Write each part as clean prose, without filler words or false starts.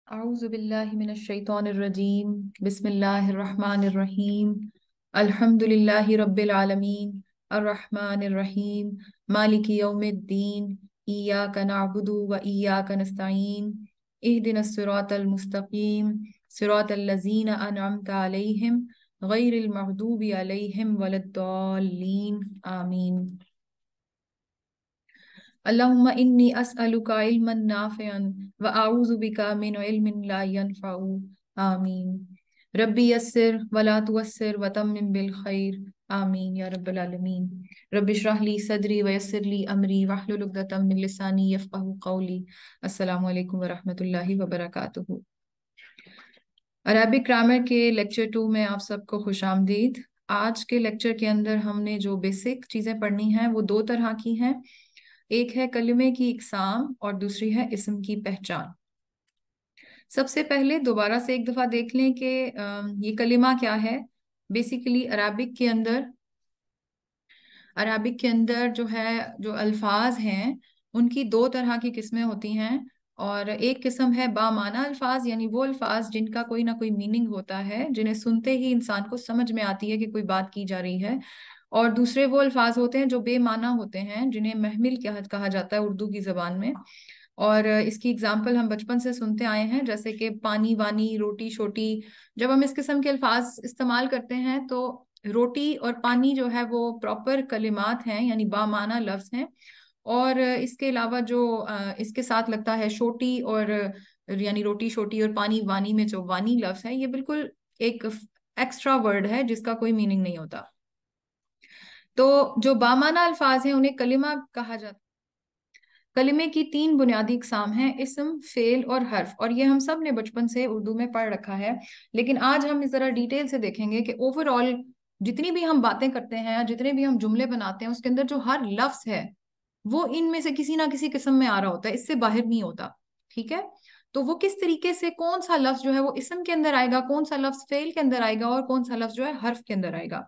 औज़ुबिल्लाहिमिनश्शैतानिर्रजीम बिस्मिल्लाहिर्रहमानिर्रहीम अल्हम्दुलिल्लाहि रब्बिल आलमीन अर्रहमानिर्रहीम मालिकि यौमिद्दीन इय्याका नअबुदु व इय्याका नस्तईन इहदिनस सिरातल मुस्तकीम सिरातल लज़ीना अनअमता अलैहिम गैरिल मग़दूबि अलैहिम वलद्दाल्लीन आमीन। अल्लाहुम्मा इन्नी अस्अलुका इल्मन नाफ़िअन व अऊज़ु बिका मिन इल्मिन ला यनफ़उ। आमीन। रब्बी यस्सिर वला तुअस्सिर व तम्मिम बिल खैर। आमीन या रब्बल आलमीन। रब्बि इश्रह ली सदरी व यस्सिर ली अमरी वहलुल उक़दतम मिन लिसानी यफ़क़हू क़ौली। अस्सलामु अलैकुम व रहमतुल्लाहि व बरकातुहू। अरबिक ग्रामर के लेक्चर 2 में आप सबको खुशामदीद। आज के लेक्चर के अंदर हमने जो बेसिक चीज़ें पढ़नी हैं वो दो तरह की हैं। एक है कलिमे की इकसाम और दूसरी है इस्म की पहचान। सबसे पहले दोबारा से एक दफ़ा देख लें कि ये कलिमा क्या है। बेसिकली अरबिक के अंदर जो है, जो अल्फाज हैं उनकी दो तरह की किस्में होती हैं। और एक किस्म है बामाना अल्फाज, यानी वो अल्फाज जिनका कोई ना कोई मीनिंग होता है, जिन्हें सुनते ही इंसान को समझ में आती है कि कोई बात की जा रही है। और दूसरे वो अल्फाज होते हैं जो बेमाना होते हैं, जिन्हें महमिल कहा जाता है उर्दू की जबान में। और इसकी एग्जाम्पल हम बचपन से सुनते आए हैं, जैसे कि पानी वानी, रोटी शोटी। जब हम इस किस्म के अल्फाज इस्तेमाल करते हैं तो रोटी और पानी जो है वो प्रॉपर कलिमात हैं, यानी बामाना लफ्ज हैं। और इसके अलावा जो इसके साथ लगता है शोटी, और यानी रोटी शोटी और पानी वानी में जो वानी लफ्ज है, ये बिल्कुल एक एक्स्ट्रा वर्ड है जिसका कोई मीनिंग नहीं होता। तो जो बामाना अल्फाज हैं उन्हें कलिमा कहा जाता है। कलिमे की तीन बुनियादी इकसाम हैं, इस्म, फेल और हर्फ। और ये हम सब ने बचपन से उर्दू में पढ़ रखा है। लेकिन आज हम इस जरा डिटेल से देखेंगे कि ओवरऑल जितनी भी हम बातें करते हैं या जितने भी हम जुमले बनाते हैं, उसके अंदर जो हर लफ्ज है वो इनमें से किसी ना किसी किस्म में आ रहा होता है, इससे बाहर नहीं होता। ठीक है। तो वो किस तरीके से, कौन सा लफ्ज जो है वो इस्म के अंदर आएगा, कौन सा लफ्ज फेल के अंदर आएगा और कौन सा लफ्ज जो है हर्फ के अंदर आएगा,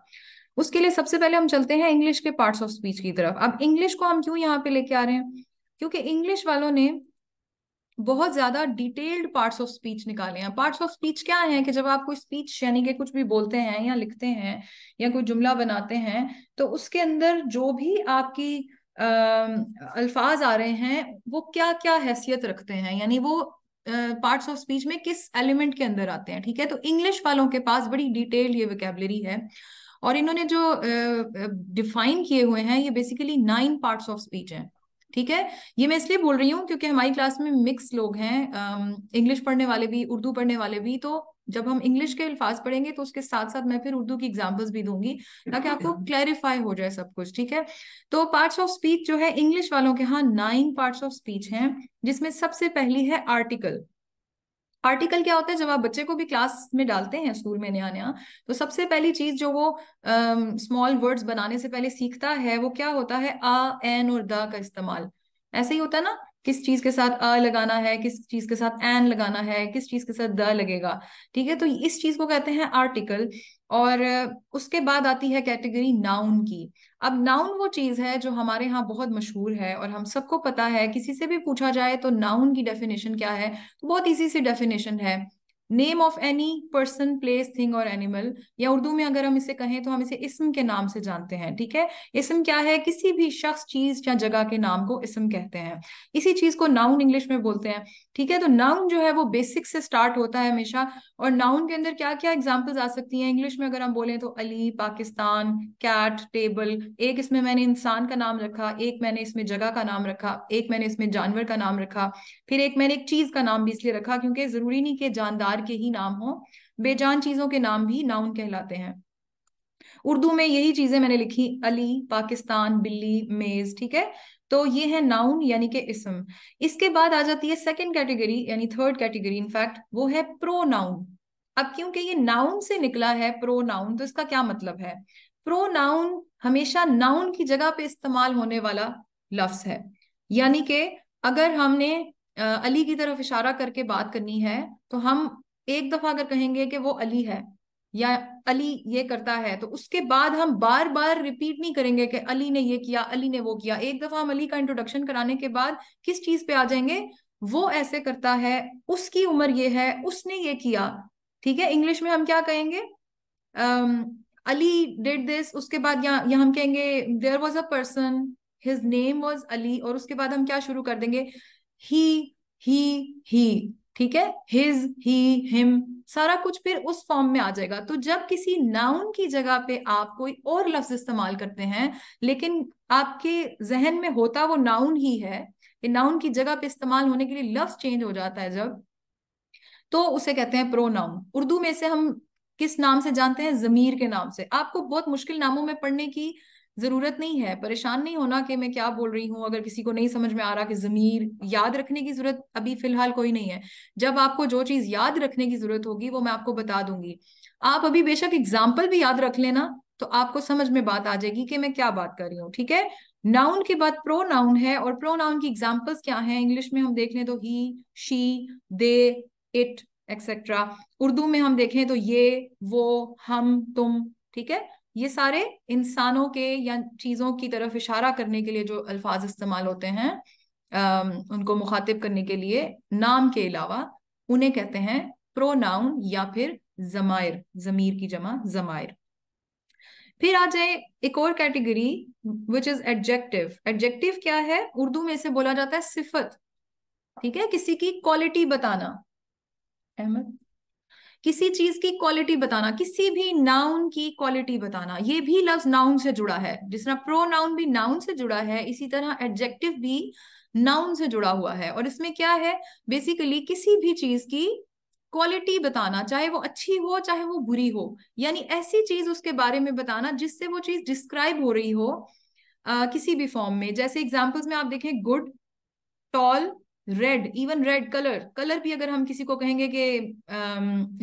उसके लिए सबसे पहले हम चलते हैं इंग्लिश के पार्ट्स ऑफ स्पीच की तरफ। अब इंग्लिश को हम क्यों यहाँ पे लेके आ रहे हैं? क्योंकि इंग्लिश वालों ने बहुत ज्यादा डिटेल्ड पार्ट्स ऑफ स्पीच निकाले हैं। पार्ट्स ऑफ स्पीच क्या है कि जब आप कोई स्पीच यानी कि कुछ भी बोलते हैं या लिखते हैं या कोई जुमला बनाते हैं, तो उसके अंदर जो भी आपकी अल्फाज आ रहे हैं वो क्या क्या हैसियत रखते हैं, यानी वो पार्ट्स ऑफ स्पीच में किस एलिमेंट के अंदर आते हैं। ठीक है। तो इंग्लिश वालों के पास बड़ी डिटेल ये वोकैबुलरी है। और इन्होंने जो डिफाइन किए हुए हैं, ये बेसिकली 9 पार्ट्स ऑफ स्पीच हैं। ठीक है। ये मैं इसलिए बोल रही हूँ क्योंकि हमारी क्लास में मिक्स लोग हैं, इंग्लिश पढ़ने वाले भी, उर्दू पढ़ने वाले भी। तो जब हम इंग्लिश के अल्फाज पढ़ेंगे तो उसके साथ साथ मैं फिर उर्दू की एग्जांपल्स भी दूंगी, ताकि आपको क्लैरिफाई हो जाए सब कुछ। ठीक है। तो पार्ट्स ऑफ स्पीच जो है इंग्लिश वालों के यहाँ 9 पार्ट्स ऑफ स्पीच हैं, जिसमें सबसे पहली है आर्टिकल। आर्टिकल क्या होता है? जब आप बच्चे को भी क्लास में डालते हैं स्कूल में नया नया, तो सबसे पहली चीज जो वो स्मॉल वर्ड्स बनाने से पहले सीखता है वो क्या होता है? आ, एन और द का इस्तेमाल। ऐसे ही होता है ना, किस चीज के साथ अ लगाना है, किस चीज के साथ एन लगाना है, किस चीज के साथ द लगेगा। ठीक है। तो इस चीज को कहते हैं आर्टिकल। और उसके बाद आती है कैटेगरी नाउन की। अब नाउन वो चीज है जो हमारे यहाँ बहुत मशहूर है और हम सबको पता है। किसी से भी पूछा जाए तो नाउन की डेफिनेशन क्या है, तो बहुत इजी सी डेफिनेशन है, name of any person, place, thing और एनिमल। या उर्दू में अगर हम इसे कहें तो हम इसे इस्म के नाम से जानते हैं। ठीक है। इस्म क्या है? किसी भी शख्स, चीज या जगह के नाम को इस्म कहते हैं। इसी चीज को नाउन इंग्लिश में बोलते हैं। ठीक है। तो नाउन जो है वो बेसिक से स्टार्ट होता है हमेशा। और नाउन के अंदर क्या क्या एग्जांपल्स आ सकती हैं इंग्लिश में? अगर हम बोलें तो अली, पाकिस्तान, कैट, टेबल। एक इसमें मैंने इंसान का नाम रखा, एक मैंने इसमें जगह का नाम रखा, एक मैंने इसमें जानवर का नाम रखा, फिर एक मैंने एक चीज का नाम भी इसलिए रखा क्योंकि जरूरी नहीं कि जानदार के ही नाम हो, बेजान चीजों के नाम भी नाउन कहलाते हैं। उर्दू में यही चीजें मैंने लिखी, अली, पाकिस्तान, बिल्ली, मेज। ठीक है। तो ये है नाउन यानी कि इस्म। इसके बाद आ जाती है सेकंड कैटेगरी, यानी थर्ड कैटेगरी इनफैक्ट, वो है प्रोनाउन। अब क्योंकि ये नाउन से निकला है प्रोनाउन, तो इसका क्या मतलब है? प्रोनाउन हमेशा नाउन की जगह पे इस्तेमाल होने वाला लफ्ज है। यानी कि अगर हमने अली की तरफ इशारा करके बात करनी है, तो हम एक दफा अगर कहेंगे कि वो अली है या अली ये करता है, तो उसके बाद हम बार बार रिपीट नहीं करेंगे कि अली ने ये किया, अली ने वो किया। एक दफा हम अली का इंट्रोडक्शन कराने के बाद किस चीज पे आ जाएंगे? वो ऐसे करता है, उसकी उम्र ये है, उसने ये किया। ठीक है, इंग्लिश में हम क्या कहेंगे? अली डिड दिस, उसके बाद यहाँ हम कहेंगे there was a person, his name was Ali, और उसके बाद हम क्या शुरू कर देंगे? ही, ही, ठीक है, हिज, ही, हिम, सारा कुछ फिर उस फॉर्म में आ जाएगा। तो जब किसी नाउन की जगह पे आप कोई और लफ्ज इस्तेमाल करते हैं, लेकिन आपके जहन में होता वो नाउन ही है, नाउन की जगह पे इस्तेमाल होने के लिए लफ्ज चेंज हो जाता है जब, तो उसे कहते हैं प्रोनाउन। उर्दू में से हम किस नाम से जानते हैं? जमीर के नाम से। आपको बहुत मुश्किल नामों में पढ़ने की जरूरत नहीं है, परेशान नहीं होना कि मैं क्या बोल रही हूँ। अगर किसी को नहीं समझ में आ रहा कि जमीर याद रखने की जरूरत अभी फिलहाल कोई नहीं है। जब आपको जो चीज याद रखने की जरूरत होगी वो मैं आपको बता दूंगी। आप अभी बेशक एग्जाम्पल भी याद रख लेना, तो आपको समझ में बात आ जाएगी कि मैं क्या बात कर रही हूँ। ठीक है, नाउन के बाद प्रोनाउन है, और प्रोनाउन की एग्जाम्पल्स क्या हैं? इंग्लिश में हम देख लें तो he, she, they, it, etcetera. Urdu में हम देखें तो ये, वो, हम, तुम। ठीक है, ये सारे इंसानों के या चीजों की तरफ इशारा करने के लिए जो अल्फाज इस्तेमाल होते हैं, उनको मुखातिब करने के लिए नाम के अलावा, उन्हें कहते हैं प्रोनाउन या फिर जमायर, जमीर की जमा जमायर। फिर आ जाए एक और category, which is adjective. Adjective क्या है? उर्दू में इसे बोला जाता है सिफत। ठीक है, किसी की क्वालिटी बताना। अहमद, किसी चीज की क्वालिटी बताना, किसी भी नाउन की क्वालिटी बताना, ये भी लफ्ज नाउन से जुड़ा है। जिस तरह प्रोनाउन भी नाउन से जुड़ा है, इसी तरह एडजेक्टिव भी नाउन से जुड़ा हुआ है। और इसमें क्या है? बेसिकली किसी भी चीज की क्वालिटी बताना, चाहे वो अच्छी हो चाहे वो बुरी हो, यानी ऐसी चीज उसके बारे में बताना जिससे वो चीज डिस्क्राइब हो रही हो किसी भी फॉर्म में। जैसे एग्जाम्पल्स में आप देखें, good, tall, red, even red colour. Colour भी अगर हम किसी को कहेंगे कि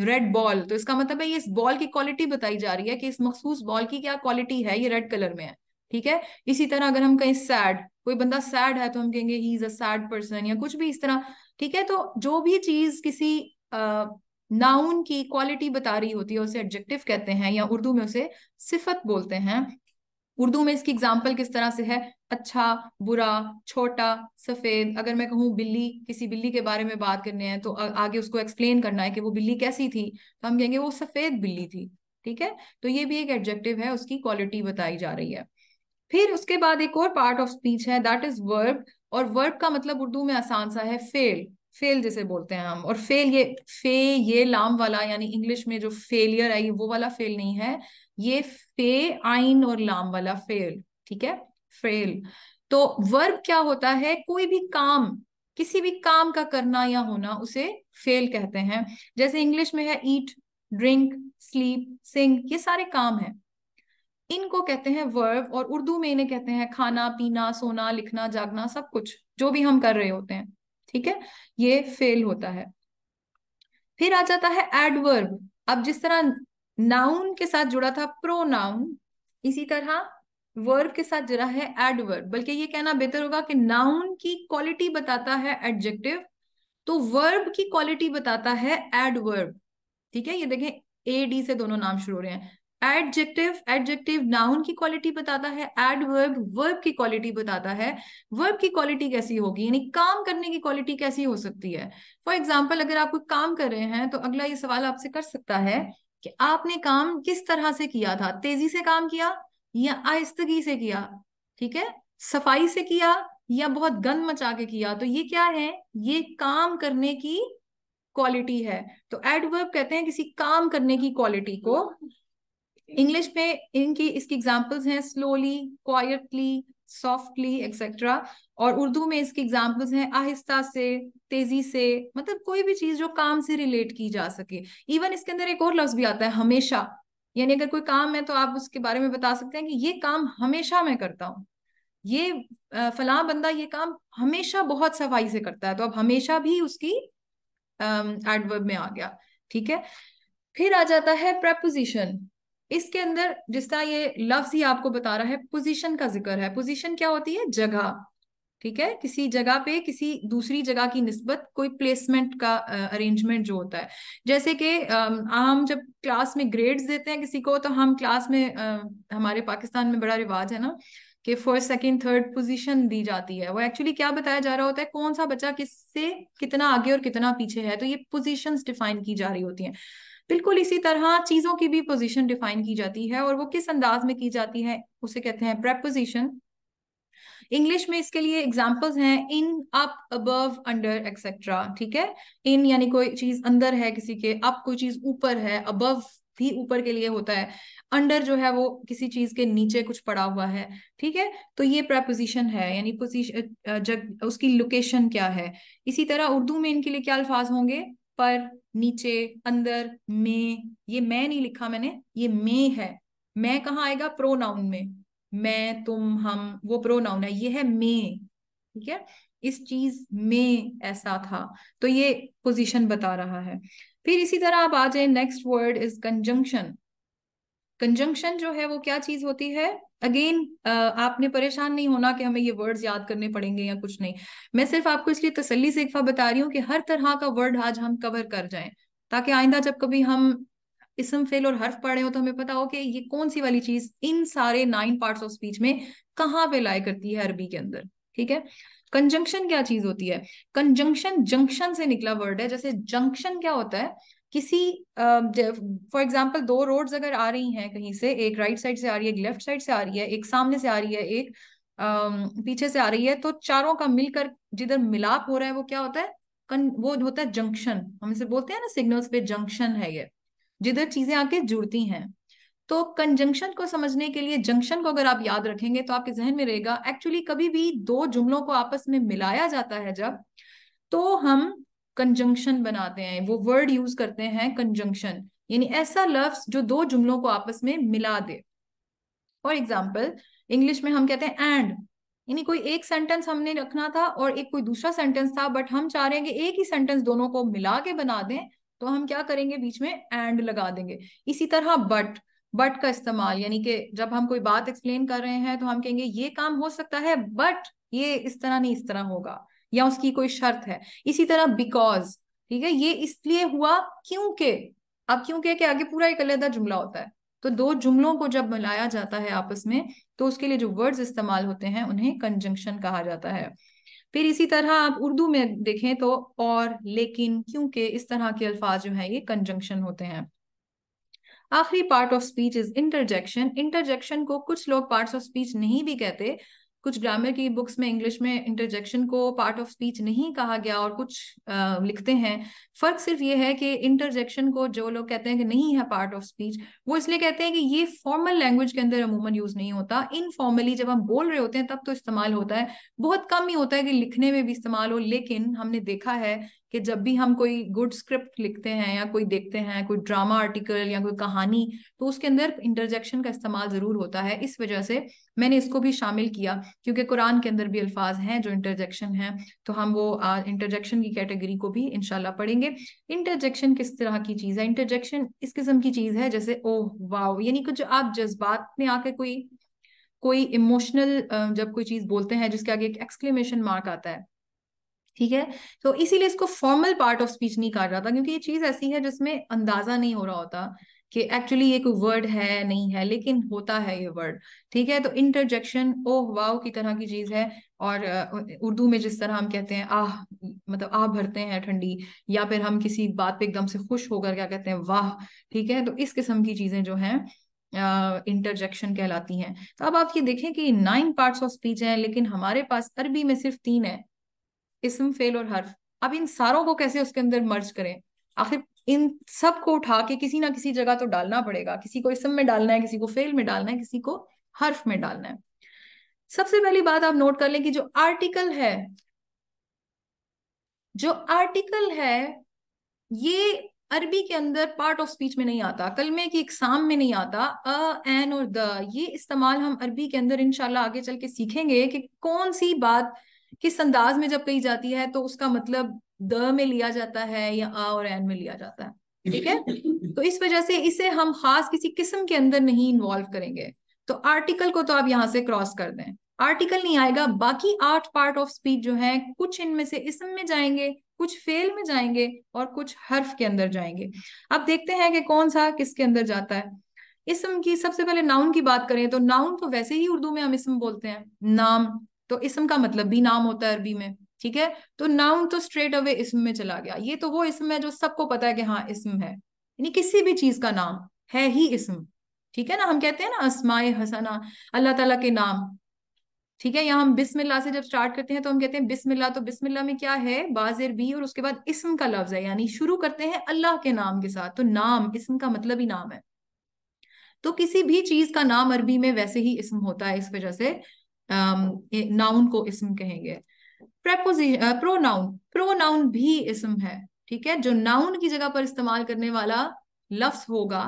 रेड बॉल, तो इसका मतलब है ये इस बॉल की क्वालिटी बताई जा रही है कि इस मखसूस बॉल की क्या क्वालिटी है, ये रेड कलर में है। ठीक है, इसी तरह अगर हम कहें सैड, कोई बंदा सैड है तो हम कहेंगे he is a sad person, या कुछ भी इस तरह। ठीक है, तो जो भी चीज किसी नाउन की क्वालिटी बता रही होती है उसे एडजेक्टिव कहते हैं, या उर्दू में उसे सिफत बोलते हैं। उर्दू में इसकी एग्जाम्पल किस तरह से है? अच्छा, बुरा, छोटा, सफेद। अगर मैं कहूँ बिल्ली, किसी बिल्ली के बारे में बात करने हैं तो आगे उसको एक्सप्लेन करना है कि वो बिल्ली कैसी थी, तो हम कहेंगे वो सफेद बिल्ली थी। ठीक है, तो ये भी एक एडजेक्टिव है, उसकी क्वालिटी बताई जा रही है। फिर उसके बाद एक और पार्ट ऑफ स्पीच है, दैट इज वर्ब। और वर्ब का मतलब उर्दू में आसान सा है, फेल। फेल जिसे बोलते हैं हम। और फेल, ये फे, ये लाम वाला, यानी इंग्लिश में जो फेलियर है ये वो वाला फेल नहीं है, ये फे, आइन और लाम वाला फेल। ठीक है, फेल। तो वर्ब क्या होता है? कोई भी काम, किसी भी काम का करना या होना, उसे फेल कहते हैं। जैसे इंग्लिश में है ईट, ड्रिंक, स्लीप, सिंग, ये सारे काम हैं, इनको कहते हैं वर्ब। और उर्दू में इन्हें कहते हैं खाना, पीना, सोना, लिखना, जागना, सब कुछ जो भी हम कर रहे होते हैं। ठीक है, ये फेल होता है। फिर आ जाता है एडवर्ब। अब जिस तरह नाउन के साथ जुड़ा था प्रोनाउन, इसी तरह वर्ब के साथ जुड़ा है एडवर्ब। बल्कि ये कहना बेहतर होगा कि नाउन की क्वालिटी बताता है एडजेक्टिव, तो वर्ब की क्वालिटी बताता है एडवर्ब। ठीक है, ये देखें, ए डी से दोनों नाम शुरू हो रहे हैं। एडजेक्टिव, एडजेक्टिव नाउन की क्वालिटी बताता है, एडवर्ब वर्ब की क्वालिटी बताता है। वर्ब की क्वालिटी कैसी होगी, यानी काम करने की क्वालिटी कैसी हो सकती है? फॉर एग्जाम्पल, अगर आप कोई काम कर रहे हैं तो अगला ये सवाल आपसे कर सकता है कि आपने काम किस तरह से किया था? तेजी से काम किया या आहिस्तगी से किया? ठीक है, सफाई से किया या बहुत गंद मचा के किया? तो ये क्या है? ये काम करने की क्वालिटी है। तो एडवर्ब कहते हैं किसी काम करने की क्वालिटी को। इंग्लिश में इनकी इसकी एग्जांपल्स हैं स्लोली, क्वाइटली, सॉफ्टली, एक्सेट्रा। और उर्दू में इसकी एग्जांपल्स हैं आहिस्ता से, तेजी से, मतलब कोई भी चीज जो काम से रिलेट की जा सके। इवन इसके अंदर एक और लफ्ज भी आता है, हमेशा। यानी अगर कोई काम है तो आप उसके बारे में बता सकते हैं कि ये काम हमेशा मैं करता हूँ, ये फलां बंदा ये काम हमेशा बहुत सफाई से करता है, तो अब हमेशा भी उसकी एडवर्ब में आ गया। ठीक है, फिर आ जाता है प्रपोजिशन। इसके अंदर जिस तरह ये लफ्ज ही आपको बता रहा है, पोजीशन का जिक्र है। पोजीशन क्या होती है? जगह। ठीक है, किसी जगह पे किसी दूसरी जगह की निस्बत कोई प्लेसमेंट का अरेंजमेंट जो होता है। जैसे कि हम जब क्लास में ग्रेड्स देते हैं किसी को, तो हम क्लास में हमारे पाकिस्तान में बड़ा रिवाज है ना कि फर्स्ट सेकंड थर्ड पोजीशन दी जाती है, वो एक्चुअली क्या बताया जा रहा होता है, कौन सा बच्चा किससे कितना आगे और कितना पीछे है, तो ये पोजीशंस डिफाइन की जा रही होती हैं। बिल्कुल इसी तरह चीजों की भी पोजीशन डिफाइन की जाती है, और वो किस अंदाज में की जाती है उसे कहते हैं प्रेपोजिशन। इंग्लिश में इसके लिए एग्जाम्पल्स हैं इन, अप, अबव, अंडर, एक्सेट्रा। ठीक है, इन यानी कोई चीज अंदर है किसी के, अप कोई चीज ऊपर है, अबव भी ऊपर के लिए होता है, अंडर जो है वो किसी चीज के नीचे कुछ पड़ा हुआ है। ठीक है, तो ये प्रेपोजिशन है, यानी पोजीशन, जग उसकी लोकेशन क्या है। इसी तरह उर्दू में इनके लिए क्या अल्फाज होंगे, पर, नीचे, अंदर, में। ये मैं नहीं लिखा मैंने, ये में है। मैं कहाँ आएगा, प्रोनाउन में। मैं, तुम, हम, वो प्रोनाउन है, ये है में। ठीक है, इस चीज में ऐसा था, तो ये पोजीशन बता रहा है। फिर इसी तरह आप आ जाए, next word is conjunction. Conjunction जो है वो क्या चीज होती है, अगेन आपने परेशान नहीं होना कि हमें ये वर्ड्स याद करने पड़ेंगे या कुछ नहीं। मैं सिर्फ आपको इसलिए तसल्ली से एक बार बता रही हूँ कि हर तरह का वर्ड आज हम कवर कर जाएं, ताकि आइंदा जब कभी हम इसम फेल और हर्फ पढ़े हो तो हमें पता हो कि ये कौन सी वाली चीज इन सारे 9 पार्ट्स ऑफ स्पीच में कहाँ पे लाया करती है अरबी के अंदर। ठीक है, कंजंक्शन क्या चीज होती है, कंजंक्शन जंक्शन से निकला वर्ड है। जैसे जंक्शन क्या होता है, किसी फॉर एग्जाम्पल दो रोड्स अगर आ रही हैं कहीं से, एक राइट साइड से आ रही है, एक लेफ्ट साइड से आ रही है, एक सामने से आ रही है, एक पीछे से आ रही है, तो चारों का मिलकर जिधर मिलाप हो रहा है वो क्या होता है, वो होता है जंक्शन। हम इसे बोलते हैं ना सिग्नल्स पे, जंक्शन है ये, जिधर चीजें आके जुड़ती हैं। तो कंजंक्शन को समझने के लिए जंक्शन को अगर आप याद रखेंगे तो आपके जहन में रहेगा, एक्चुअली कभी भी दो जुमलों को आपस में मिलाया जाता है जब, तो हम कंजंक्शन बनाते हैं, वो वर्ड यूज करते हैं कंजंक्शन, यानी ऐसा लफ्ज जो दो जुमलों को आपस में मिला दे। फॉर एग्जाम्पल इंग्लिश में हम कहते हैं एंड, यानी कोई एक सेंटेंस हमने रखना था और एक कोई दूसरा सेंटेंस था, बट हम चाह रहे हैं कि एक ही सेंटेंस दोनों को मिला के बना दें, तो हम क्या करेंगे, बीच में एंड लगा देंगे। इसी तरह बट का इस्तेमाल, यानी कि जब हम कोई बात एक्सप्लेन कर रहे हैं तो हम कहेंगे ये काम हो सकता है बट ये इस तरह नहीं इस तरह होगा, या उसकी कोई शर्त है। इसी तरह बिकॉज, ठीक है, ये इसलिए हुआ क्योंकि, अब क्योंकि के आगे पूरा एक अलग जुमला होता है, तो दो जुमलों को जब मिलाया जाता है आपस में, तो उसके लिए जो वर्ड्स इस्तेमाल होते हैं उन्हें कंजंक्शन कहा जाता है। फिर इसी तरह आप उर्दू में देखें तो और, लेकिन, क्योंकि, इस तरह के अल्फाज जो हैं ये कंजंक्शन होते हैं। आखिरी part of speech is interjection. Interjection को कुछ लोग पार्ट्स ऑफ स्पीच नहीं भी कहते, कुछ ग्रामर की बुक्स में इंग्लिश में इंटरजेक्शन को पार्ट ऑफ स्पीच नहीं कहा गया और कुछ लिखते हैं। फर्क सिर्फ ये है कि इंटरजेक्शन को जो लोग कहते हैं कि नहीं है पार्ट ऑफ स्पीच, वो इसलिए कहते हैं कि ये फॉर्मल लैंग्वेज के अंदर अमूमन यूज नहीं होता, इनफॉर्मली जब हम बोल रहे होते हैं तब तो इस्तेमाल होता है, बहुत कम ही होता है कि लिखने में भी इस्तेमाल हो। लेकिन हमने देखा है कि जब भी हम कोई गुड स्क्रिप्ट लिखते हैं या कोई देखते हैं कोई ड्रामा आर्टिकल या कोई कहानी, तो उसके अंदर इंटरजेक्शन का इस्तेमाल जरूर होता है। इस वजह से मैंने इसको भी शामिल किया, क्योंकि कुरान के अंदर भी अल्फाज हैं जो इंटरजेक्शन हैं, तो हम वो इंटरजेक्शन की कैटेगरी को भी इंशाल्लाह पढ़ेंगे। इंटरजेक्शन किस तरह की चीज है, इंटरजेक्शन इस किस्म की चीज है जैसे ओह वाओ, यानी कुछ आप जज्बात में आके कोई कोई इमोशनल जब कोई चीज बोलते हैं जिसके आगे एक एक्सक्लेमेशन मार्क आता है। ठीक है, तो इसीलिए इसको फॉर्मल पार्ट ऑफ स्पीच नहीं कहा जाता, क्योंकि ये चीज ऐसी है जिसमें अंदाजा नहीं हो रहा होता कि एक्चुअली ये कोई वर्ड है नहीं है, लेकिन होता है ये वर्ड। ठीक है, तो इंटरजेक्शन ओह वाओ की तरह की चीज है। और उर्दू में जिस तरह हम कहते हैं आह, मतलब आह भरते हैं ठंडी, या फिर हम किसी बात पे एकदम से खुश होकर क्या कहते हैं, वाह। ठीक है, तो इस किस्म की चीजें जो हैं इंटरजेक्शन कहलाती हैं। तो अब आप ये देखें कि 9 पार्ट्स ऑफ स्पीच हैं, लेकिन हमारे पास अरबी में सिर्फ 3 है, इसम, फेल और हर्फ। अब इन सारों को कैसे उसके अंदर मर्ज करें, आखिर इन सब को उठा के किसी ना किसी जगह तो डालना पड़ेगा, किसी को इसम में डालना है, किसी को फेल में डालना है, किसी को हर्फ में डालना है। सबसे पहली बात आप नोट कर लें कि जो आर्टिकल है, जो आर्टिकल है ये अरबी के अंदर पार्ट ऑफ स्पीच में नहीं आता, कलमे की इकसाम में नहीं आता। अ, एन और द, ये इस्तेमाल हम अरबी के अंदर इंशाल्लाह आगे चल के सीखेंगे कि कौन सी बात किस अंदाज में जब कही जाती है तो उसका मतलब द में लिया जाता है या अ और एन में लिया जाता है। ठीक है, तो इस वजह से इसे हम खास किसी किस्म के अंदर नहीं इन्वॉल्व करेंगे। तो आर्टिकल को तो आप यहां से क्रॉस कर दें, आर्टिकल नहीं आएगा। बाकी 8 पार्ट ऑफ स्पीच जो है, कुछ इनमें से इसम में जाएंगे, कुछ फेल में जाएंगे और कुछ हर्फ के अंदर जाएंगे। अब देखते हैं कि कौन सा किसके अंदर जाता है। इसम की सबसे पहले नाउन की बात करें तो नाउन तो वैसे ही उर्दू में हम इसम बोलते हैं, नाम। तो इसम का मतलब भी नाम होता है अरबी में, ठीक है। तो नाउन तो स्ट्रेट अवे इसम में चला गया। ये तो वो इसम है जो सबको पता है कि हाँ इसम है, यानी किसी भी चीज का नाम है ही इसम, ठीक है ना। हम कहते हैं ना अस्माए हसना, अल्लाह ताला के नाम, ठीक है। यहाँ हम बिस्मिल्लाह से जब स्टार्ट करते हैं तो हम कहते हैं बिस्मिल्लाह, तो बिस्मिल्लाह में क्या है, बाजेर बी और उसके बाद इस्म का लफ्ज है, यानी शुरू करते हैं अल्लाह के नाम के साथ। तो नाम, इस्म का मतलब ही नाम है। तो किसी भी चीज का नाम अरबी में वैसे ही इस्म होता है, इस वजह से नाउन को इस्म कहेंगे। प्रेपोजिशन, प्रोनाउन, प्रोनाउन भी इस्म है, ठीक है। जो नाउन की जगह पर इस्तेमाल करने वाला लफ्ज होगा,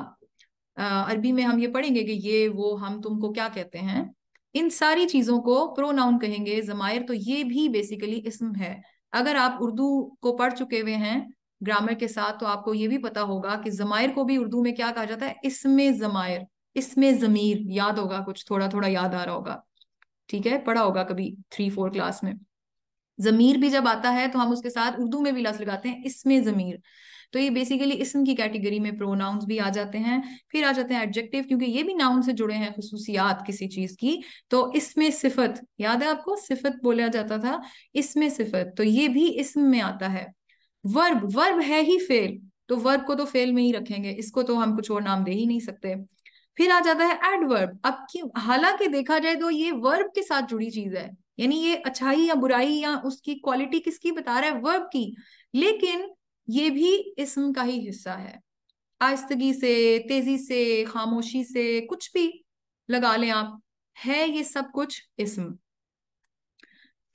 अरबी में हम ये पढ़ेंगे कि ये वो हम तुमको क्या कहते हैं, इन सारी चीजों को प्रोनाउन कहेंगे। जमायर तो ये भी बेसिकली इस्म है। अगर आप उर्दू को पढ़ चुके हुए हैं ग्रामर के साथ तो आपको ये भी पता होगा कि जमायर को भी उर्दू में क्या कहा जाता है, इसमें जमायर, इसमें जमीर, याद होगा, कुछ थोड़ा थोड़ा याद आ रहा होगा, ठीक है, पढ़ा होगा कभी 3-4 क्लास में। जमीर भी जब आता है तो हम उसके साथ उर्दू में भी लफ्ज लगाते हैं, इसमें जमीर। तो ये बेसिकली इस्म की कैटेगरी में प्रोनाउंस भी आ जाते हैं। फिर आ जाते हैं एडजेक्टिव, क्योंकि ये भी नाउन से जुड़े हैं, खुसूसियात किसी चीज की। तो इसमें सिफत, याद है आपको, सिफत बोला जाता था, इसमें सिफत, तो ये भी इस्म में आता है। वर्ब, वर्ब है ही फेल, तो वर्ब को तो फेल में ही रखेंगे, इसको तो हम कुछ और नाम दे ही नहीं सकते। फिर आ जाता है एडवर्ब। अब क्यों, हालांकि देखा जाए तो ये वर्ब के साथ जुड़ी चीज है, यानी ये अच्छाई या बुराई या उसकी क्वालिटी किसकी बता रहा है, वर्ब की, लेकिन ये भी इस्म का ही हिस्सा है। आहिस्तगी से, तेजी से, खामोशी से, कुछ भी लगा लें आप, है ये सब कुछ इस्म।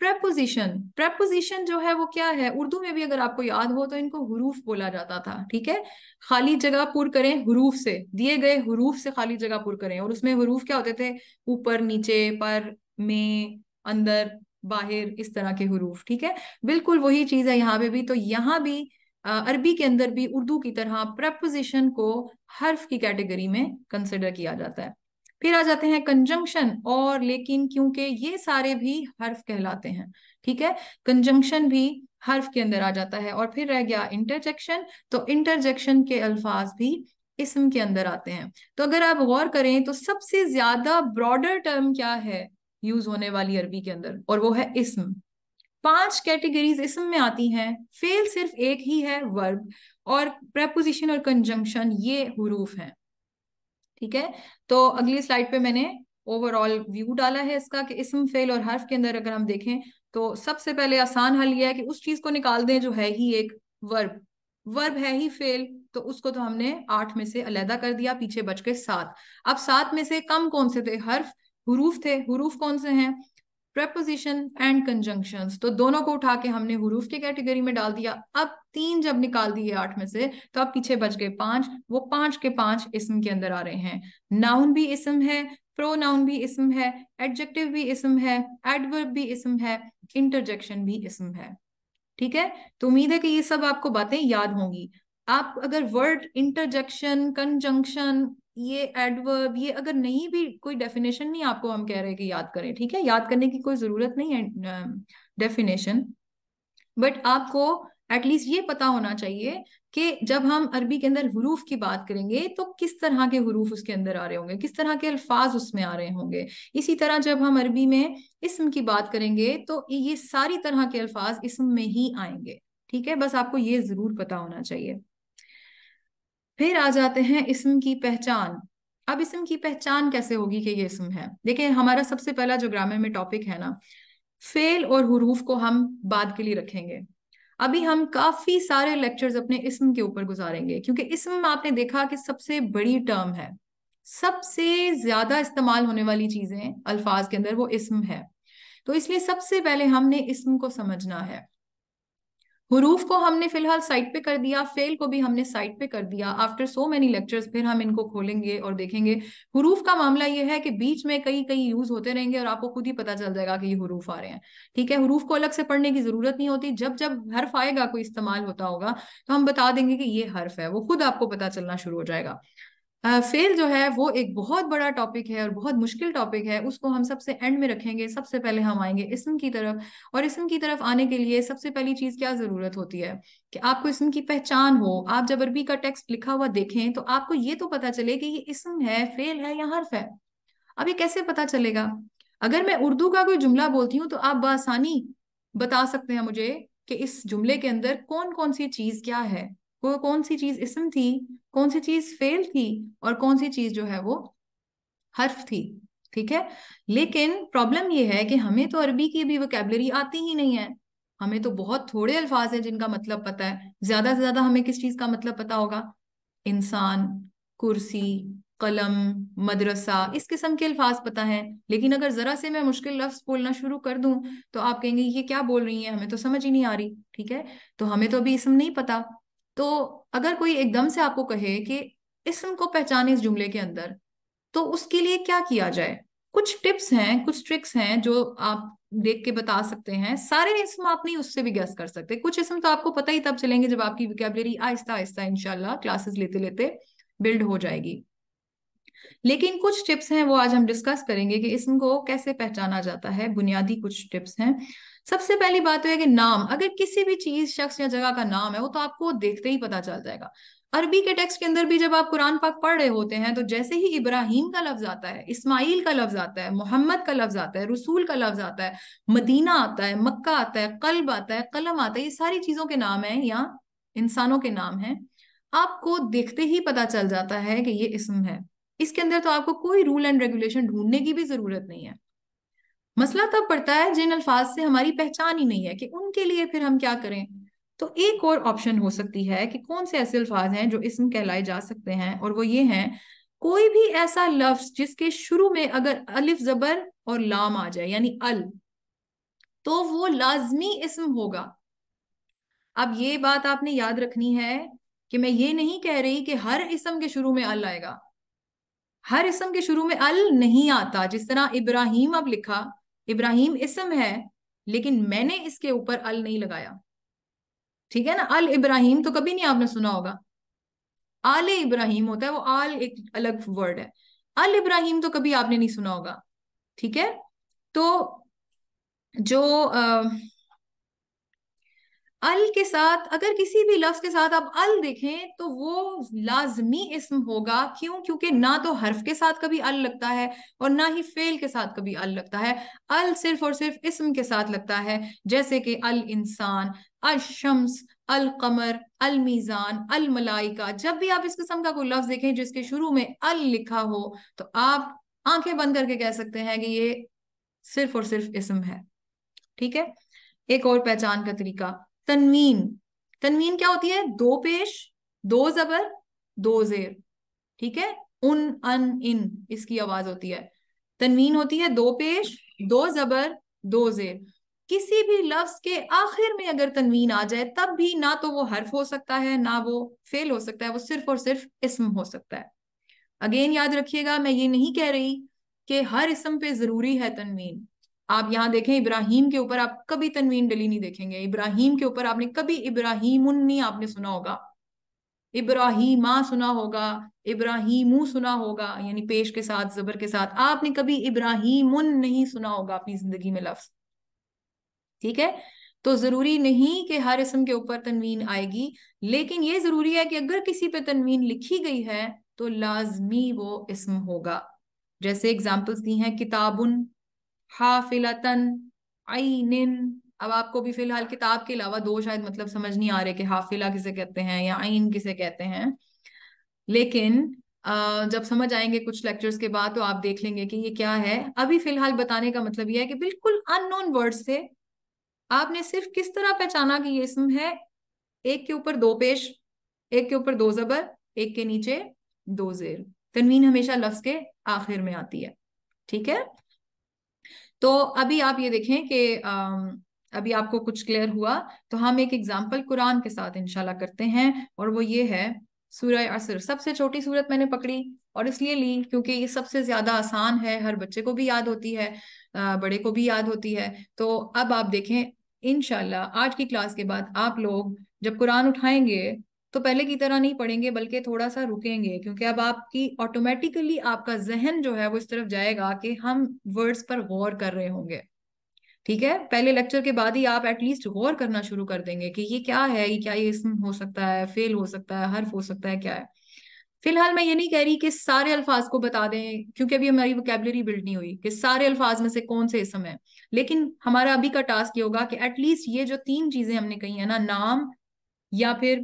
प्रेपोजिशन, प्रेपोजिशन जो है वो क्या है, उर्दू में भी अगर आपको याद हो तो इनको हुरूफ बोला जाता था, ठीक है। खाली जगह पुर करें हुरूफ से, दिए गए हुरूफ से खाली जगह पुर करें, और उसमें हुरूफ क्या होते थे, ऊपर, नीचे, पर, में, अंदर, बाहर, इस तरह के हुरूफ, ठीक है। बिल्कुल वही चीज है यहाँ पे भी। तो यहाँ भी अरबी के अंदर भी उर्दू की तरह प्रेपोजिशन को हर्फ की कैटेगरी में कंसिडर किया जाता है। फिर आ जाते हैं कंजंक्शन और लेकिन, क्योंकि ये सारे भी हर्फ कहलाते हैं, ठीक है। कंजंक्शन भी हर्फ के अंदर आ जाता है। और फिर रह गया इंटरजेक्शन, तो इंटरजेक्शन के अल्फाज भी इस्म के अंदर आते हैं। तो अगर आप गौर करें तो सबसे ज्यादा ब्रॉडर टर्म क्या है यूज होने वाली अरबी के अंदर, और वो है इस्म। 5 कैटेगरीज इस्म में आती हैं, फेल सिर्फ एक ही है, वर्ब, और प्रेपोजिशन और कंजंक्शन ये हुरूफ हैं, ठीक है। तो अगली स्लाइड पे मैंने ओवरऑल व्यू डाला है इसका कि इस्म, फेल और हर्फ के अंदर अगर हम देखें तो सबसे पहले आसान हल यह है कि उस चीज को निकाल दें जो है ही एक वर्ब। वर्ब है ही फेल, तो उसको तो हमने 8 में से अलहदा कर दिया, पीछे बच गए 7। अब 7 में से कम कौन से थे, हर्फ, हुरूफ थे। हुरूफ कौन से हैं, प्रेपोजिशन एंड कंजंक्शंस, तो दोनों को उठा के हमने हुरूफ की कैटेगरी में डाल दिया। अब 3 जब निकाल दिए 8 में से, तो अब पीछे बच गए 5, वो 5 के 5 इस्म के अंदर आ रहे हैं। नाउन भी इस्म है, प्रोनाउन भी इस्म है, एडजेक्टिव भी इस्म है, एडवर्ब भी इस्म है, इंटरजेक्शन भी इस्म है, ठीक है। तो उम्मीद है कि ये सब आपको बातें याद होंगी। आप अगर वर्ड, इंटरजेक्शन, कंजंक्शन, ये एडवर्ब, ये अगर नहीं भी, कोई डेफिनेशन नहीं आपको हम कह रहे हैं कि याद करें, ठीक है, याद करने की कोई जरूरत नहीं है डेफिनेशन, बट आपको एटलीस्ट ये पता होना चाहिए कि जब हम अरबी के अंदर हुरूफ की बात करेंगे तो किस तरह के हुरूफ उसके अंदर आ रहे होंगे, किस तरह के अल्फाज उसमें आ रहे होंगे। इसी तरह जब हम अरबी में इस्म की बात करेंगे तो ये सारी तरह के अल्फाज इस्म में ही आएंगे, ठीक है। बस आपको ये जरूर पता होना चाहिए। फिर आ जाते हैं इस्म की पहचान। अब इस्म की पहचान कैसे होगी कि ये इस्म है, देखिए हमारा सबसे पहला जो ग्रामर में टॉपिक है ना, फेल और हुरूफ को हम बाद के लिए रखेंगे। अभी हम काफी सारे लेक्चर्स अपने इस्म के ऊपर गुजारेंगे, क्योंकि इस्म आपने देखा कि सबसे बड़ी टर्म है, सबसे ज्यादा इस्तेमाल होने वाली चीजें अल्फाज के अंदर वो इस्म है। तो इसलिए सबसे पहले हमने इस्म को समझना है। हुरूफ को हमने फिलहाल साइड पे कर दिया, फेल को भी हमने साइड पे कर दिया। आफ्टर सो मेनी लेक्चर्स फिर हम इनको खोलेंगे और देखेंगे। हुरूफ का मामला ये है कि बीच में कई कई यूज होते रहेंगे और आपको खुद ही पता चल जाएगा कि ये हुरूफ आ रहे हैं, ठीक है। हुरूफ को अलग से पढ़ने की जरूरत नहीं होती, जब जब हर्फ आएगा, कोई इस्तेमाल होता होगा, तो हम बता देंगे कि ये हर्फ है, वो खुद आपको पता चलना शुरू हो जाएगा। फेल जो है वो एक बहुत बड़ा टॉपिक है और बहुत मुश्किल टॉपिक है, उसको हम सबसे एंड में रखेंगे। सबसे पहले हम आएंगे इसम की तरफ, और इसम की तरफ आने के लिए सबसे पहली चीज क्या जरूरत होती है कि आपको इसम की पहचान हो। आप जब अरबी का टेक्स्ट लिखा हुआ देखें तो आपको ये तो पता चले कि ये इसम है, फेल है या हर्फ है। अब ये कैसे पता चलेगा? अगर मैं उर्दू का कोई जुमला बोलती हूँ तो आप बआसानी बता सकते हैं मुझे कि इस जुमले के अंदर कौन कौन सी चीज क्या है, वो कौन सी चीज इसम थी, कौन सी चीज फेल थी, और कौन सी चीज जो है वो हर्फ थी। ठीक है। लेकिन प्रॉब्लम ये है कि हमें तो अरबी की भी वोकैबलरी आती ही नहीं है। हमें तो बहुत थोड़े अल्फाज हैं जिनका मतलब पता है। ज्यादा से ज्यादा हमें किस चीज का मतलब पता होगा? इंसान, कुर्सी, कलम, मदरसा, इस किस्म के अल्फाज पता हैं। लेकिन अगर जरा से मैं मुश्किल लफ्ज बोलना शुरू कर दूं तो आप कहेंगे ये क्या बोल रही है, हमें तो समझ ही नहीं आ रही। ठीक है। तो हमें तो अभी इसम नहीं पता। तो अगर कोई एकदम से आपको कहे कि इसम को पहचाने इस जुमले के अंदर, तो उसके लिए क्या किया जाए? कुछ टिप्स हैं, कुछ ट्रिक्स हैं जो आप देख के बता सकते हैं। सारे इसम आप नहीं उससे भी गैस कर सकते। कुछ इसम तो आपको पता ही तब चलेंगे जब आपकी वोकैबुलरी आहिस्ता आहिस्ता इंशाल्लाह क्लासेस लेते लेते बिल्ड हो जाएगी। लेकिन कुछ टिप्स हैं वो आज हम डिस्कस करेंगे कि इसम को कैसे पहचाना जाता है। बुनियादी कुछ टिप्स हैं। सबसे पहली बात तो है कि नाम, अगर किसी भी चीज, शख्स या जगह का नाम है वो तो आपको देखते ही पता चल जाएगा। अरबी के टेक्स्ट के अंदर भी जब आप कुरान पाक पढ़ रहे होते हैं तो जैसे ही इब्राहिम का लफ्ज आता है, इस्माइल का लफ्ज आता है, मोहम्मद का लफ्ज आता है, रसूल का लफ्ज आता है, मदीना आता है, मक्का आता है, कल्ब आता है, कलम आता है, ये सारी चीजों के नाम है या इंसानों के नाम हैं। आपको देखते ही पता चल जाता है कि ये इसम है। इसके अंदर तो आपको कोई रूल एंड रेगुलेशन ढूंढने की भी जरूरत नहीं है। मसला तब पड़ता है जिन अल्फाज से हमारी पहचान ही नहीं है कि उनके लिए फिर हम क्या करें। तो एक और ऑप्शन हो सकती है कि कौन से ऐसे अल्फाज हैं जो इसम कहलाए जा सकते हैं, और वो ये हैं, कोई भी ऐसा लफ्ज जिसके शुरू में अगर अलिफ जबर और लाम आ जाए यानी अल, तो वो लाजमी इसम होगा। अब ये बात आपने याद रखनी है कि मैं ये नहीं कह रही कि हर इसम के शुरू में अल आएगा। हर इसम के शुरू में अल नहीं आता। जिस तरह इब्राहिम अब लिखा, इब्राहिम इसम है, लेकिन मैंने इसके ऊपर अल नहीं लगाया। ठीक है ना। अल इब्राहिम तो कभी नहीं आपने सुना होगा। आले इब्राहिम होता है, वो आल एक अलग वर्ड है। अल इब्राहिम तो कभी आपने नहीं सुना होगा। ठीक है। तो जो अल के साथ, अगर किसी भी लफ्ज के साथ आप अल देखें तो वो लाजमी इस्म होगा। क्यों? क्योंकि ना तो हर्फ के साथ कभी अल लगता है और ना ही फेल के साथ कभी अल लगता है। अल सिर्फ और सिर्फ इस्म के साथ लगता है। जैसे कि अल इंसान, अल शम्स, अल कमर, अल मीजान, अल मलाइका। जब भी आप इस किस्म का कोई लफ्ज देखें जिसके शुरू में अल लिखा हो तो आप आंखें बंद करके कह सकते हैं कि ये सिर्फ और सिर्फ इस्म है। ठीक है। एक और पहचान का तरीका, तनवीन। तनवीन क्या होती है? दो पेश, दो जबर, दो जेर। ठीक है। उन, अन, इन, इसकी आवाज होती है। तनवीन होती है दो पेश, दो जबर, दो जेर। किसी भी लफ्ज के आखिर में अगर तनवीन आ जाए तब भी ना तो वो हर्फ हो सकता है ना वो फेल हो सकता है, वो सिर्फ और सिर्फ इस्म हो सकता है। अगेन याद रखिएगा, मैं ये नहीं कह रही कि हर इस्म पे जरूरी है तनवीन। आप यहाँ देखें, इब्राहिम के ऊपर आप कभी तनवीन डली नहीं देखेंगे। इब्राहिम के ऊपर आपने कभी इब्राहिमुन नहीं आपने सुना होगा। इब्राहिमा सुना होगा, इब्राहिमू सुना होगा, यानी पेश के साथ जबर के साथ। आपने कभी इब्राहिमुन नहीं सुना होगा अपनी जिंदगी में लफ्ज। ठीक है। तो जरूरी नहीं कि हर इस्म के ऊपर तनवीन आएगी, लेकिन ये जरूरी है कि अगर किसी पे तनवीन लिखी गई है तो लाजमी वो इस्म होगा। जैसे एग्जाम्पल्स दी हैं, किताबुन, हाफिलतन, आइनिन। अब आपको भी फिलहाल किताब के अलावा दो शायद मतलब समझ नहीं आ रहे कि हाफिला किसे कहते हैं या आइन किसे कहते हैं। लेकिन जब समझ आएंगे कुछ लेक्चर्स के बाद तो आप देख लेंगे कि ये क्या है। अभी फिलहाल बताने का मतलब ये है कि बिल्कुल अननोन वर्ड से आपने सिर्फ किस तरह पहचाना कि ये इसम है। एक के ऊपर दो पेश, एक के ऊपर दो जबर, एक के नीचे दो जेर। तनवीन हमेशा लफ्ज के आखिर में आती है। ठीक है। तो अभी आप ये देखें कि अभी आपको कुछ क्लियर हुआ। तो हम एक एग्जाम्पल कुरान के साथ इंशाल्लाह करते हैं, और वो ये है सूरह असर। सबसे छोटी सूरत मैंने पकड़ी और इसलिए ली क्योंकि ये सबसे ज्यादा आसान है, हर बच्चे को भी याद होती है, बड़े को भी याद होती है। तो अब आप देखें, इंशाल्लाह आज की क्लास के बाद आप लोग जब कुरान उठाएंगे तो पहले की तरह नहीं पढ़ेंगे, बल्कि थोड़ा सा रुकेंगे, क्योंकि अब आपकी ऑटोमेटिकली आपका जहन जो है वो इस तरफ जाएगा कि हम वर्ड्स पर गौर कर रहे होंगे। ठीक है, पहले लेक्चर के बाद ही आप एटलीस्ट गौर करना शुरू कर देंगे कि ये क्या है, ये क्या, ये इसम हो सकता है, फेल हो सकता है, हर्फ हो सकता है, क्या है। फिलहाल मैं ये नहीं कह रही कि सारे अल्फाज को बता दें, क्योंकि अभी हमारी वोकेबलरी बिल्ड नहीं हुई कि सारे अल्फाज में से कौन से इसम है। लेकिन हमारा अभी का टास्क ये होगा कि एटलीस्ट ये जो तीन चीजें हमने कही है ना, नाम, या फिर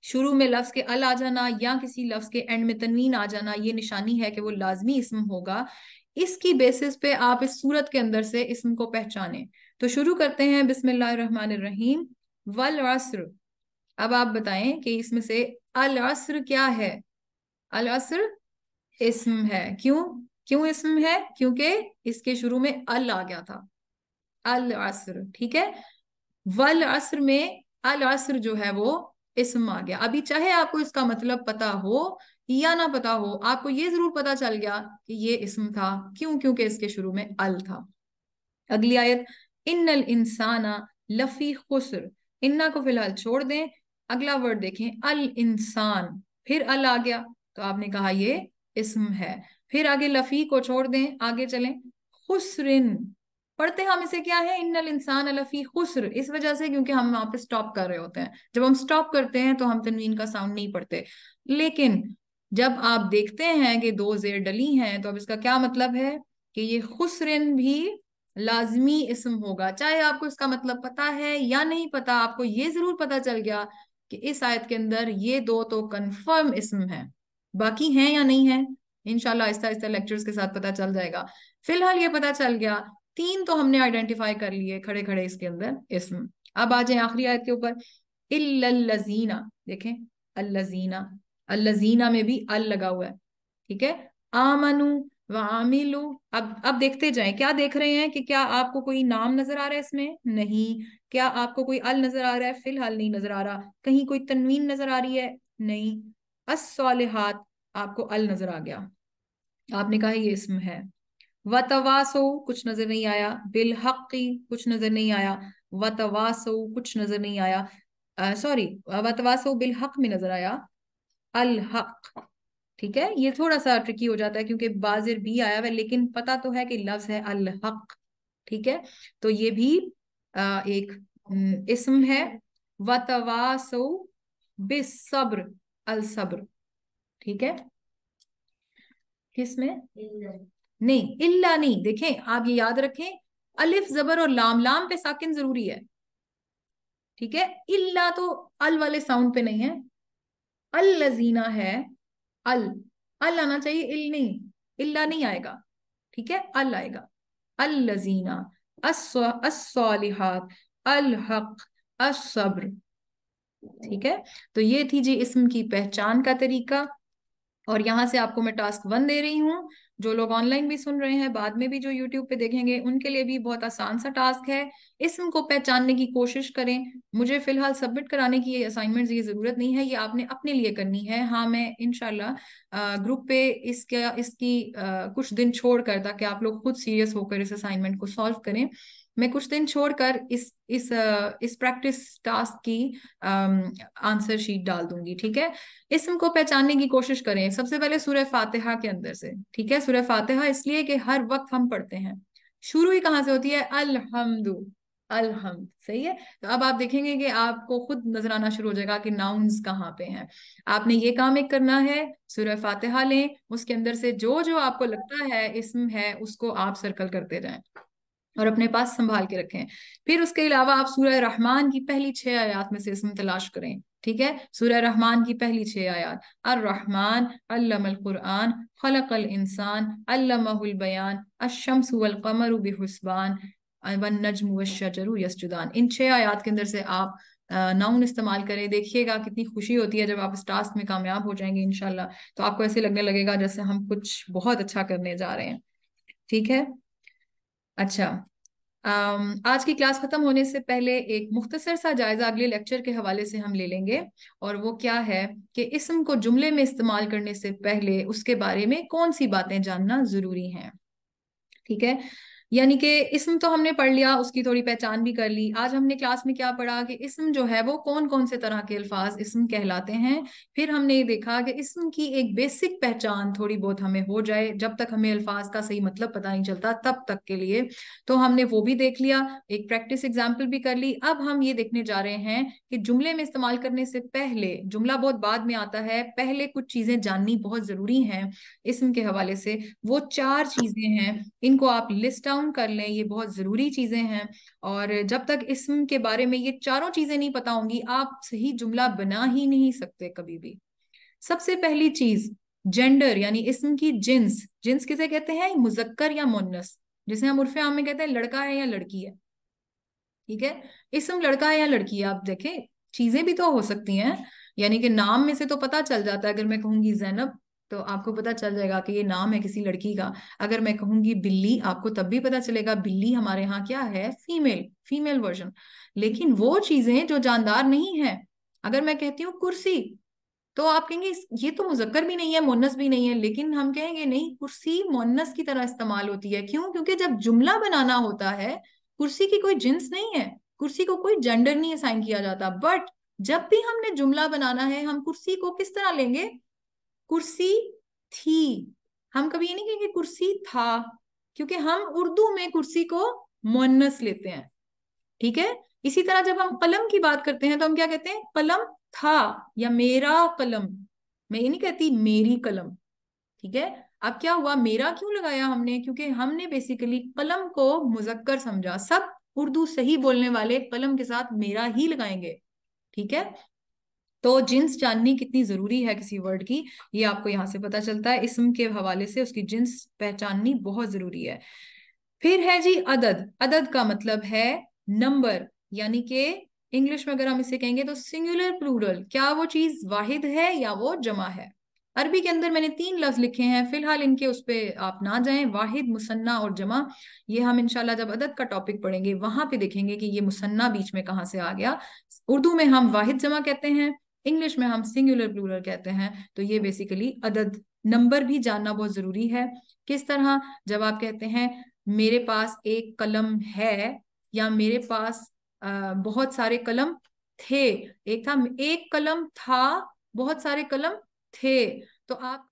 शुरू में लफ्ज के अल आ जाना, या किसी लफ्ज के एंड में तनवीन आ जाना, ये निशानी है कि वो लाजमी इसम होगा। इसकी बेसिस पे आप इस सूरत के अंदर से इसम को पहचाने। तो शुरू करते हैं, बिस्मिल्लाहिर्रहमानिर्रहीम। वल अस्र। अब आप बताएं कि इसमें से अल अस्र क्या है। अल अस्र इस्म है। क्यों? क्यों इस्म है? क्योंकि इसके शुरू में अल आ गया था। अल अस्र, ठीक है। वल अस्र में अल अस्र जो है वो इस्म आ गया। अभी चाहे आपको इसका मतलब पता हो या ना पता हो, आपको ये जरूर पता चल गया कि ये इस्म था। क्यों? क्योंकि इसके शुरू में अल था। अगली आयत, इन्नल इंसाना लफी खुस्र। इन्ना को फिलहाल छोड़ दें, अगला वर्ड देखें, अल इंसान, फिर अल आ गया तो आपने कहा ये इस्म है। फिर आगे लफी को छोड़ दें, आगे चलें, खुसरिन। पढ़ते हम इसे क्या है, इन्नल इंसान लफी खुस्र, इस वजह से क्योंकि हम वहां पे स्टॉप कर रहे होते हैं। जब हम स्टॉप करते हैं तो हम तनवीन का साउंड नहीं पढ़ते। लेकिन जब आप देखते हैं कि दो जेर डली हैं, तो अब इसका क्या मतलब है कि ये खुसरिन भी लाजमी इस्म होगा। चाहे आपको इसका मतलब पता है या नहीं पता, आपको ये जरूर पता चल गया कि इस आयत के अंदर ये दो तो कंफर्म इस्म है। बाकी हैं या नहीं है, इंशाल्लाह आहिस्ता आहिस्ता लेक्चर्स के साथ पता चल जाएगा। फिलहाल ये पता चल गया, तीन तो हमने आइडेंटिफाई कर लिए खड़े खड़े इसके अंदर इस्म। अब आ जाए आखिरी आयत के ऊपर, इल्लल्लज़ीना। देखें, अल्लज़ीना, अल्लज़ीना में भी अल लगा हुआ है। ठीक है, आमनु व आमिलू। अब देखते जाएं, क्या देख रहे हैं कि क्या आपको कोई नाम नजर आ रहा है इसमें? नहीं। क्या आपको कोई अल नजर आ रहा है? फिलहाल नहीं नजर आ रहा। कहीं कोई तनवीन नजर आ रही है? नहीं। अस्सॉलिहात, आपको अल नजर आ गया, आपने कहा ये इसम है। वतवासो, कुछ नजर नहीं आया। बिल हक्की, कुछ नजर नहीं आया। वतवासो, कुछ नजर नहीं आया। सॉरी, वतवासो बिल हक में नजर आया, अल हक। ठीक है, ये थोड़ा सा ट्रिकी हो जाता है क्योंकि बाजिर भी आया हुआ है, लेकिन पता तो है कि लफ्ज है अल हक। ठीक है, तो ये भी एक इस्म है। वतवासो बिसब्र, अल सब्र। ठीक है, किसमें? नहीं, इल्ला नहीं। देखें, आप ये याद रखें, अलिफ जबर और लाम, लाम पे साकिन जरूरी है। ठीक है, इल्ला तो अल वाले साउंड पे नहीं है। अल लजीना है, अल, अल आना चाहिए, इल नहीं। इल्ला नहीं आएगा। ठीक है, अल आएगा। अल लजीना, अस्सॉलिहात, अल हक, अस्सब्र। ठीक है, तो ये थी जी इस्म की पहचान का तरीका। और यहाँ से आपको मैं टास्क 1 दे रही हूँ। जो लोग ऑनलाइन भी सुन रहे हैं, बाद में भी जो यूट्यूब पे देखेंगे, उनके लिए भी बहुत आसान सा टास्क है। इसम को पहचानने की कोशिश करें। मुझे फिलहाल सबमिट कराने की ये असाइनमेंट ये जरूरत नहीं है, ये आपने अपने लिए करनी है। हाँ, मैं इंशाल्लाह ग्रुप पे इसकी कुछ दिन छोड़कर, ताकि आप लोग खुद सीरियस होकर इस असाइनमेंट को सॉल्व करें, मैं कुछ दिन छोड़कर इस प्रैक्टिस टास्क की आंसर शीट डाल दूंगी। ठीक है, इसम को पहचानने की कोशिश करें सबसे पहले सूरह फातिहा के अंदर से। ठीक है, सूरह फातिहा इसलिए कि हर वक्त हम पढ़ते हैं, शुरू ही कहाँ से होती है? अलहम्दु, अलहम्द। सही है, तो अब आप देखेंगे कि आपको खुद नजर आना शुरू हो जाएगा कि नाउन्स कहाँ पे हैं। आपने ये काम एक करना है, सूरह फातिहा लें, उसके अंदर से जो जो आपको लगता है इसम है उसको आप सर्कल करते जाएं और अपने पास संभाल के रखें। फिर उसके अलावा आप सूरह रहमान की पहली 6 आयत में से इसम तलाश करें। ठीक है, सूरह रहमान की पहली 6 आयत, अर रहमान अल्लमल कुरआन खलकल इंसान अल्लमहुल बयान अश-शम्सु वल क़मरु बिहुस्बान वन नज्मु वश-शजरु यस्जुदान। इन 6 आयत के अंदर से आप नाउन इस्तेमाल करें। देखिएगा कितनी खुशी होती है जब आप इस टास्क में कामयाब हो जाएंगे इंशाल्लाह। तो आपको ऐसे लगने लगेगा जैसे हम कुछ बहुत अच्छा करने जा रहे हैं। ठीक है, अच्छा। आज की क्लास खत्म होने से पहले एक मुख्तसर सा जायजा अगले लेक्चर के हवाले से हम ले लेंगे, और वो क्या है कि इस्म को जुमले में इस्तेमाल करने से पहले उसके बारे में कौन सी बातें जानना जरूरी हैं। ठीक है, यानी कि इस्म तो हमने पढ़ लिया, उसकी थोड़ी पहचान भी कर ली। आज हमने क्लास में क्या पढ़ा कि इस्म जो है वो कौन कौन से तरह के अल्फाज इस्म कहलाते हैं। फिर हमने ये देखा कि इस्म की एक बेसिक पहचान थोड़ी बहुत हमें हो जाए, जब तक हमें अल्फाज का सही मतलब पता नहीं चलता तब तक के लिए। तो हमने वो भी देख लिया, एक प्रैक्टिस एग्जाम्पल भी कर ली। अब हम ये देखने जा रहे हैं कि जुमले में इस्तेमाल करने से पहले, जुमला बहुत बाद में आता है, पहले कुछ चीजें जाननी बहुत जरूरी हैं इस्म के हवाले से। वो 4 चीजें हैं, इनको आप लिस्ट डाउन कर लें, ये बहुत जरूरी चीजें हैं। और जब तक इस्म के बारे में ये चारों चीजें नहीं पता होंगी, आप सही जुमला बना ही नहीं सकते कभी भी। सबसे पहली चीज, जेंडर यानी इस्म की जिन्स। जिन्स किसे कहते हैं? मुजक्कर या मुन्नस। जैसे हम उर्फे आम में कहते हैं लड़का है या लड़की है, ठीक है। इस्म लड़का है या लड़की है, आप देखें चीजें भी तो हो सकती हैं। यानी कि नाम में से तो पता चल जाता है, अगर मैं कहूंगी जैनब तो आपको पता चल जाएगा कि ये नाम है किसी लड़की का। अगर मैं कहूंगी बिल्ली, आपको तब भी पता चलेगा बिल्ली हमारे यहाँ क्या है, फीमेल, फीमेल वर्जन। लेकिन वो चीजें जो जानदार नहीं है, अगर मैं कहती हूँ कुर्सी, तो आप कहेंगे ये तो मुजक्कर भी नहीं है मुन्नस भी नहीं है, लेकिन हम कहेंगे नहीं, कुर्सी मुन्नस की तरह इस्तेमाल होती है। क्यों? क्योंकि जब जुमला बनाना होता है, कुर्सी की कोई जिन्स नहीं है, कुर्सी को कोई जेंडर नहीं असाइन किया जाता। बट जब भी हमने जुमला बनाना है, हम कुर्सी को किस तरह लेंगे? कुर्सी थी। हम कभी ये नहीं कहेंगे कुर्सी था, क्योंकि हम उर्दू में कुर्सी को मुन्नस लेते हैं, ठीक है। इसी तरह जब हम कलम की बात करते हैं तो हम क्या कहते हैं? कलम था या मेरा कलम। मैं ये नहीं कहती मेरी कलम, ठीक है। अब क्या हुआ, मेरा क्यों लगाया हमने? क्योंकि हमने बेसिकली कलम को मुजक्कर समझा। सब उर्दू सही बोलने वाले कलम के साथ मेरा ही लगाएंगे, ठीक है। तो जिन्स जाननी कितनी जरूरी है किसी वर्ड की, ये आपको यहां से पता चलता है। इस्म के हवाले से उसकी जिन्स पहचाननी बहुत जरूरी है। फिर है जी अदद। अदद का मतलब है नंबर, यानी कि इंग्लिश में अगर हम इसे कहेंगे तो सिंगुलर प्लूरल, क्या वो चीज वाहिद है या वो जमा है। अरबी के अंदर मैंने 3 लफ्ज लिखे हैं, फिलहाल इनके उस पे आप ना जाएं, वाहिद, मुसन्ना और जमा। ये हम इंशाल्लाह जब अदद का टॉपिक पढ़ेंगे वहां पे देखेंगे कि ये मुसन्ना बीच में कहाँ से आ गया। उर्दू में हम वाहिद जमा कहते हैं, इंग्लिश में हम सिंगुलर प्लूरल कहते हैं। तो ये बेसिकली अदद, नंबर भी जानना बहुत जरूरी है। किस तरह? जब आप कहते हैं मेरे पास एक कलम है, या मेरे पास बहुत सारे कलम थे। एक था, एक कलम था, बहुत सारे कलम थे। तो आप,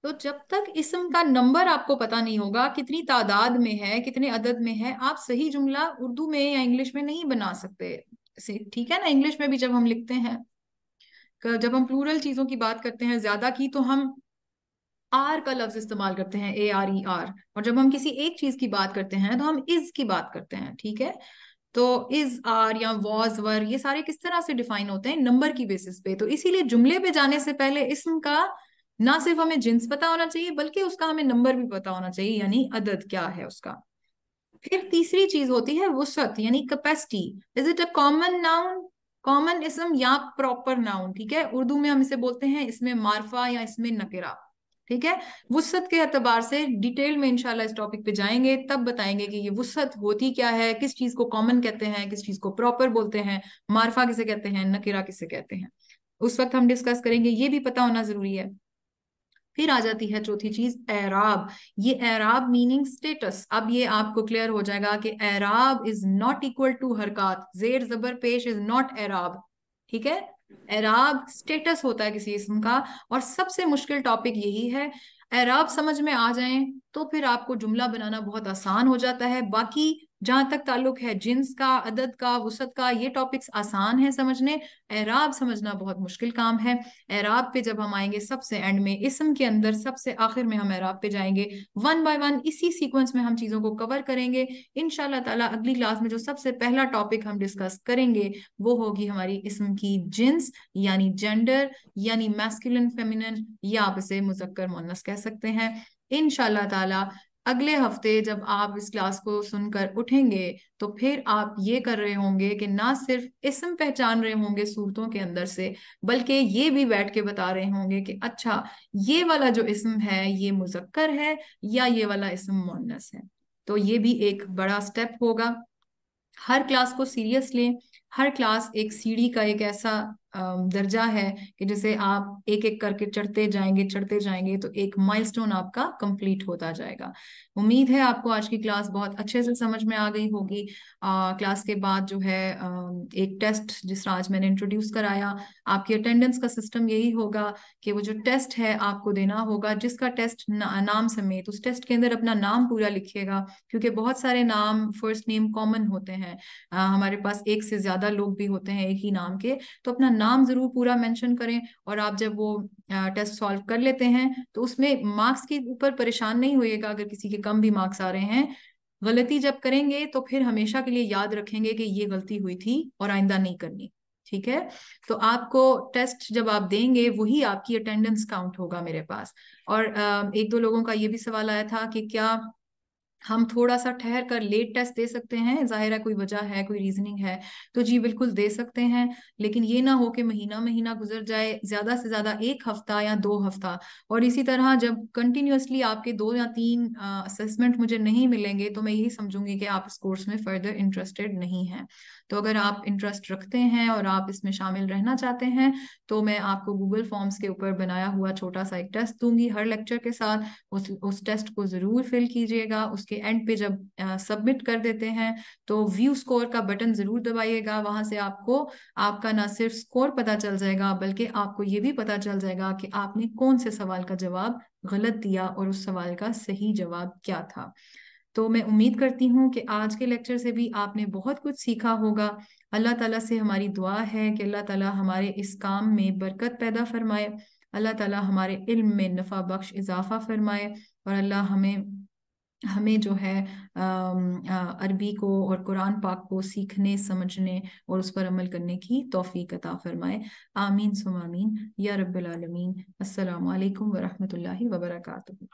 तो जब तक इस्म का नंबर आपको पता नहीं होगा, कितनी तादाद में है, कितने अदद में है, आप सही जुमला उर्दू में या इंग्लिश में नहीं बना सकते से, ठीक है ना। इंग्लिश में भी जब हम लिखते हैं, जब हम प्लूरल चीजों की बात करते हैं ज्यादा की, तो हम आर का लफ्ज इस्तेमाल करते हैं, ARER। और जब हम किसी एक चीज की बात करते हैं तो हम इज की बात करते हैं, ठीक है। तो इज, आर या वॉज, वर, ये सारे किस तरह से डिफाइन होते हैं? नंबर की बेसिस पे। तो इसीलिए जुमले पे जाने से पहले इस्म का ना सिर्फ हमें जिन्स पता होना चाहिए, बल्कि उसका हमें नंबर भी पता होना चाहिए, यानी अदद क्या है उसका। फिर तीसरी चीज होती है वुसअत, यानी capacity. Is it a common noun, common इसम या प्रॉपर नाउन, ठीक है। उर्दू में हम इसे बोलते हैं इसमें मारफा या इसमें नकेरा, ठीक है। वुसअत के एतबार से डिटेल में इंशाल्लाह इस टॉपिक पे जाएंगे, तब बताएंगे कि ये वुसअत होती क्या है, किस चीज को कॉमन कहते हैं, किस चीज को प्रॉपर बोलते हैं, मारफा किसे कहते हैं, नकेरा किसे कहते हैं। उस वक्त हम डिस्कस करेंगे, ये भी पता होना जरूरी है। फिर आ जाती है चौथी चीज, एराब। ये एराब मीनिंग स्टेटस। अब ये आपको क्लियर हो जाएगा कि एराब इज नॉट इक्वल टू हरकत, जेर जबर पेश इज नॉट एराब, ठीक है। एराब स्टेटस होता है किसी इसम का। और सबसे मुश्किल टॉपिक यही है। एराब समझ में आ जाए तो फिर आपको जुमला बनाना बहुत आसान हो जाता है। बाकी जहां तक ताल्लुक है जिन्स का, अदद का, वसत का, ये टॉपिक्स आसान है समझने। एराब समझना बहुत मुश्किल काम है। एराब पे जब हम आएंगे सबसे एंड में, इस्म के अंदर सबसे आखिर में हम एराब पे जाएंगे। वन बाय वन इसी सीक्वेंस में हम चीजों को कवर करेंगे इंशाल्लाह ताला। अगली क्लास में जो सबसे पहला टॉपिक हम डिस्कस करेंगे वो होगी हमारी इस्म की जिन्स, यानी जेंडर, यानी मैस्कुलिन, फेमिनिन, या आप इसे मुजक्कर मुन्नस कह सकते हैं। इंशाल्लाह ताला अगले हफ्ते जब आप इस क्लास को सुनकर उठेंगे, तो फिर आप ये कर रहे होंगे कि ना सिर्फ इस्म पहचान रहे होंगे सूरतों के अंदर से, बल्कि ये भी बैठ के बता रहे होंगे कि अच्छा ये वाला जो इस्म है ये मुजक्कर है या ये वाला इस्म मुन्नस है। तो ये भी एक बड़ा स्टेप होगा। हर क्लास को सीरियस लें। हर क्लास एक सीढ़ी का एक ऐसा दर्जा है कि जैसे आप एक एक करके चढ़ते जाएंगे तो एक माइलस्टोन आपका कंप्लीट होता जाएगा। उम्मीद है आपको आज की क्लास बहुत अच्छे से समझ में आ गई होगी। क्लास के बाद जो है एक टेस्ट जिस तरह आज मैंने इंट्रोड्यूस कराया, आपकी अटेंडेंस का सिस्टम यही होगा कि वो जो टेस्ट है आपको देना होगा, जिसका टेस्ट नाम समेत उस टेस्ट के अंदर अपना नाम पूरा लिखिएगा, क्योंकि बहुत सारे नाम फर्स्ट नेम कॉमन होते हैं, हमारे पास एक से ज्यादा लोग भी होते हैं एक ही नाम के, तो अपना नाम जरूर पूरा मेंशन करें। और आप जब वो टेस्ट सॉल्व कर लेते हैं तो उसमें मार्क्स के ऊपर परेशान नहीं होइएगा अगर किसी के कम भी मार्क्स आ रहे हैं। गलती जब करेंगे तो फिर हमेशा के लिए याद रखेंगे कि ये गलती हुई थी और आइंदा नहीं करनी। ठीक है? तो आपको टेस्ट जब आप देंगे वही आपकी अटेंडेंस काउंट होगा मेरे पास। और एक दो लोगों का ये भी सवाल आया था कि क्या हम थोड़ा सा ठहर कर लेट टेस्ट दे सकते हैं, जाहिर है कोई वजह है, कोई रीजनिंग है, तो जी बिल्कुल दे सकते हैं। लेकिन ये ना हो कि महीना महीना गुजर जाए, ज्यादा से ज्यादा एक हफ्ता या 2 हफ्ता। और इसी तरह जब कंटिन्यूअसली आपके 2 या 3 असेसमेंट मुझे नहीं मिलेंगे तो मैं यही समझूंगी कि आप इस कोर्स में फर्दर इंटरेस्टेड नहीं हैं। तो अगर आप इंटरेस्ट रखते हैं और आप इसमें शामिल रहना चाहते हैं तो मैं आपको गूगल फॉर्म्स के ऊपर बनाया हुआ छोटा सा एक टेस्ट दूंगी हर लेक्चर के साथ। उस टेस्ट को जरूर फिल कीजिएगा। उसके एंड पे जब सबमिट कर देते हैं तो व्यू स्कोर का बटन जरूर दबाइएगा। वहां से आपको आपका ना सिर्फ स्कोर पता चल जाएगा बल्कि आपको ये भी पता चल जाएगा कि आपने कौन से सवाल का जवाब गलत दिया और उस सवाल का सही जवाब क्या था। तो मैं उम्मीद करती हूँ कि आज के लेक्चर से भी आपने बहुत कुछ सीखा होगा। अल्लाह ताला से हमारी दुआ है कि अल्लाह ताला हमारे इस काम में बरकत पैदा फरमाए, अल्लाह ताला हमारे इल्म में नफ़ा बख्श इजाफा फरमाए, और अल्लाह हमें हमें जो है अरबी को और कुरान पाक को सीखने, समझने और उस पर अमल करने की तौफीक अता फरमाए। आमीन सुम आमीन या रब्बिल आलमीन। अस्सलामु अलैकुम व रहमतुल्लाहि व बरकातुहू।